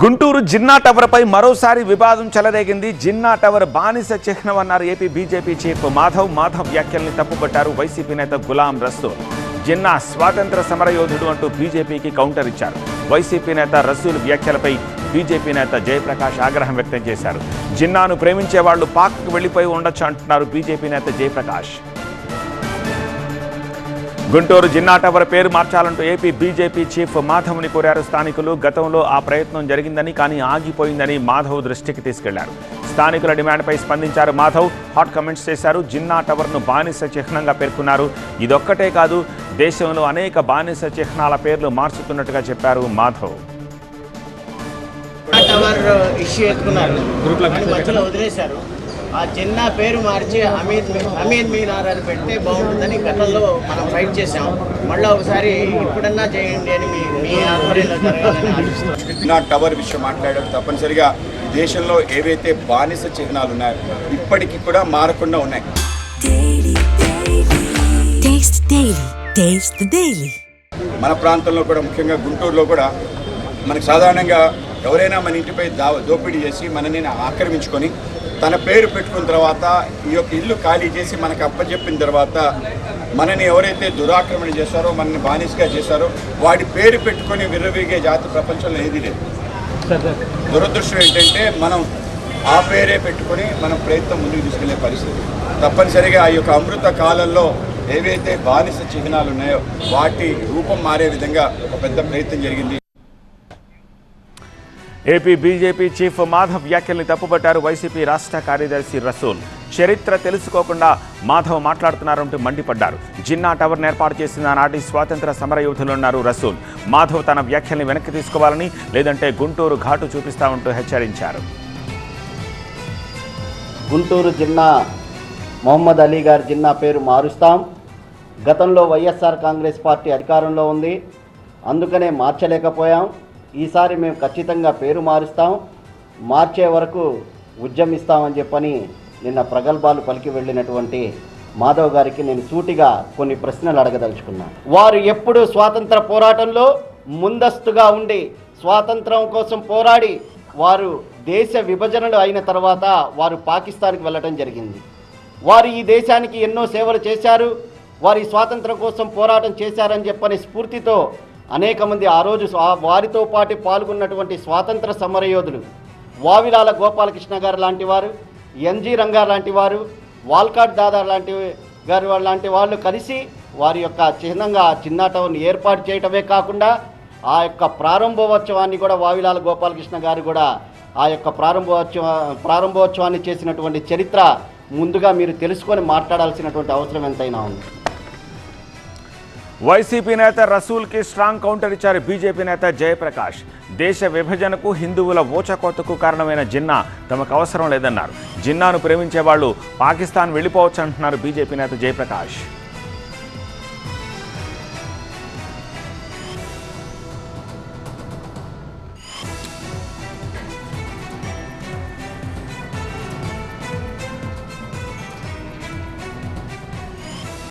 గుంటూరు జిన్నా టవర్పై మరోసారి వివాదం చెలరేగింది. జిన్నా టవర్ బానిస చిహ్నమన్నారు ఏపీ బీజేపీ చీఫ్ మాధవ్ వ్యాఖ్యల్ని తప్పుపట్టారు వైసీపీ నేత గులాం రసూల్. జిన్నా స్వాతంత్ర సమరయోధుడు అంటూ బీజేపీకి కౌంటర్ ఇచ్చారు. వైసీపీ నేత రసూల్ వ్యాఖ్యలపై బీజేపీ నేత జయప్రకాష్ ఆగ్రహం వ్యక్తం చేశారు. జిన్నాను ప్రేమించే వాళ్లు పాక్కు వెళ్లిపోయి ఉండొచ్చు అంటున్నారు బీజేపీ నేత జయప్రకాష్. గుంటూరు జిన్నా టవర్ పేరు మార్చాలంటూ ఏపీ బీజేపీ చీఫ్ మాధవ్ని కోరారు స్థానికులు. గతంలో ఆ ప్రయత్నం జరిగిందని, కానీ ఆగిపోయిందని మాధవ్ దృష్టికి తీసుకెళ్లారు. స్థానికుల డిమాండ్పై స్పందించారు మాధవ్. హాట్ కమెంట్స్ చేశారు. జిన్నా టవర్ను బానిస చిహ్నంగా పేర్కొన్నారు. ఇదొక్కటే కాదు, దేశంలో అనేక బానిస చిహ్నాల పేర్లు మార్చుతున్నట్టుగా చెప్పారు మాధవ్. టవర్ ఇష్యూ ఎత్తుకున్నారు, మధ్యలో వదిలేశారు. ఆ జిన్నా పేరు మార్చి హమీద్ మీనార్ అని పెడితే బాగుంటుందని గతంలో మనం ఫైట్ చేసాం. మళ్ళీ ఒకసారి ఇప్పుడన్నా చేయండి అని మీ ఆధ్వర్యంలో జరగాలని. జిన్నా టవర్ విషయం మాట్లాడడం తప్పనిసరిగా దేశంలో ఏవైతే బానిస చిహ్నాలు ఉన్నాయో ఇప్పటికీ కూడా మారకుండా ఉన్నాయి. మన ప్రాంతంలో కూడా, ముఖ్యంగా గుంటూరులో కూడా మనకు సాధారణంగా ఎవరైనా మన ఇంటిపై దోపిడీ చేసి మనని ఆక్రమించుకొని తన పేరు పెట్టుకున్న తర్వాత ఈ యొక్క ఇల్లు ఖాళీ చేసి మనకు అప్పచెప్పిన తర్వాత మనని ఎవరైతే దురాక్రమణ చేశారో, మనని బానిసగా చేశారో వాడి పేరు పెట్టుకొని విర్రవీగే జాతి ప్రపంచంలో ఏదీ లేదు. దురదృష్టం ఏంటంటే మనం ఆ పేరే పెట్టుకొని మనం ప్రయత్నం ముందుకు తీసుకెళ్లే పరిస్థితి. తప్పనిసరిగా ఆ యొక్క అమృత కాలంలో ఏవైతే బానిస చిహ్నాలు ఉన్నాయో వాటి రూపం మారే విధంగా ఒక పెద్ద ప్రయత్నం జరిగింది. ఏపీ బీజేపీ చీఫ్ మాధవ్ వ్యాఖ్యల్ని తప్పుపట్టారు వైసీపీ రాష్ట్ర కార్యదర్శి రసూల్. చరిత్ర తెలుసుకోకుండా మాధవ్ మాట్లాడుతున్నారంటూ మండిపడ్డారు. జిన్నా టవర్ను ఏర్పాటు చేసిన నాటి స్వాతంత్ర సమరయోధులున్నారు రసూల్. మాధవ్ తన వ్యాఖ్యల్ని వెనక్కి తీసుకోవాలని, లేదంటే గుంటూరు ఘాటు చూపిస్తామంటూ హెచ్చరించారు. గుంటూరు జిన్నా మొహమ్మద్ అలీ గారి జిన్నా పేరు మారుస్తాం. గతంలో వైఎస్ఆర్ కాంగ్రెస్ పార్టీ అధికారంలో ఉంది, అందుకనే మార్చలేకపోయాం. ఈసారి మేము ఖచ్చితంగా పేరు మారుస్తాం, మార్చే వరకు ఉద్యమిస్తామని చెప్పని నిన్న ప్రగల్భాలు పలికి వెళ్ళినటువంటి మాధవ్ గారికి నేను సూటిగా కొన్ని ప్రశ్నలు అడగదలుచుకున్నాను. వారు ఎప్పుడు స్వాతంత్ర పోరాటంలో ముందస్తుగా ఉండి స్వాతంత్రం కోసం పోరాడి వారు దేశ విభజనలు అయిన తర్వాత వారు పాకిస్తాన్కి వెళ్ళడం జరిగింది. వారు ఈ దేశానికి ఎన్నో సేవలు చేశారు, వారి స్వాతంత్రం కోసం పోరాటం చేశారని చెప్పని స్ఫూర్తితో అనేక మంది ఆ రోజు వారితో పాటు పాల్గొన్నటువంటి స్వాతంత్ర సమరయోధులు వావిలాల గోపాలకృష్ణ గారు లాంటి వారు, ఎన్జి రంగా లాంటి వారు, వాల్కాట్ దాదా లాంటి వాళ్ళు కలిసి వారి యొక్క చిహ్నంగా జిన్నా టవర్ను ఏర్పాటు చేయటమే కాకుండా ఆ యొక్క ప్రారంభోత్సవాన్ని కూడా వావిలాల గోపాలకృష్ణ గారు కూడా ఆ యొక్క ప్రారంభోత్సవాన్ని చేసినటువంటి చరిత్ర ముందుగా మీరు తెలుసుకొని మాట్లాడాల్సినటువంటి అవసరం ఎంతైనా ఉంది. వైసీపీ నేత రసూల్కి స్ట్రాంగ్ కౌంటర్ ఇచ్చారు బీజేపీ నేత జయప్రకాష్. దేశ విభజనకు, హిందువుల ఊచకోతకు కారణమైన జిన్నా తమకు అవసరం లేదన్నారు. జిన్నాను ప్రేమించే వాళ్ళు పాకిస్తాన్ వెళ్ళిపోవచ్చు అంటున్నారు బీజేపీ నేత జయప్రకాష్.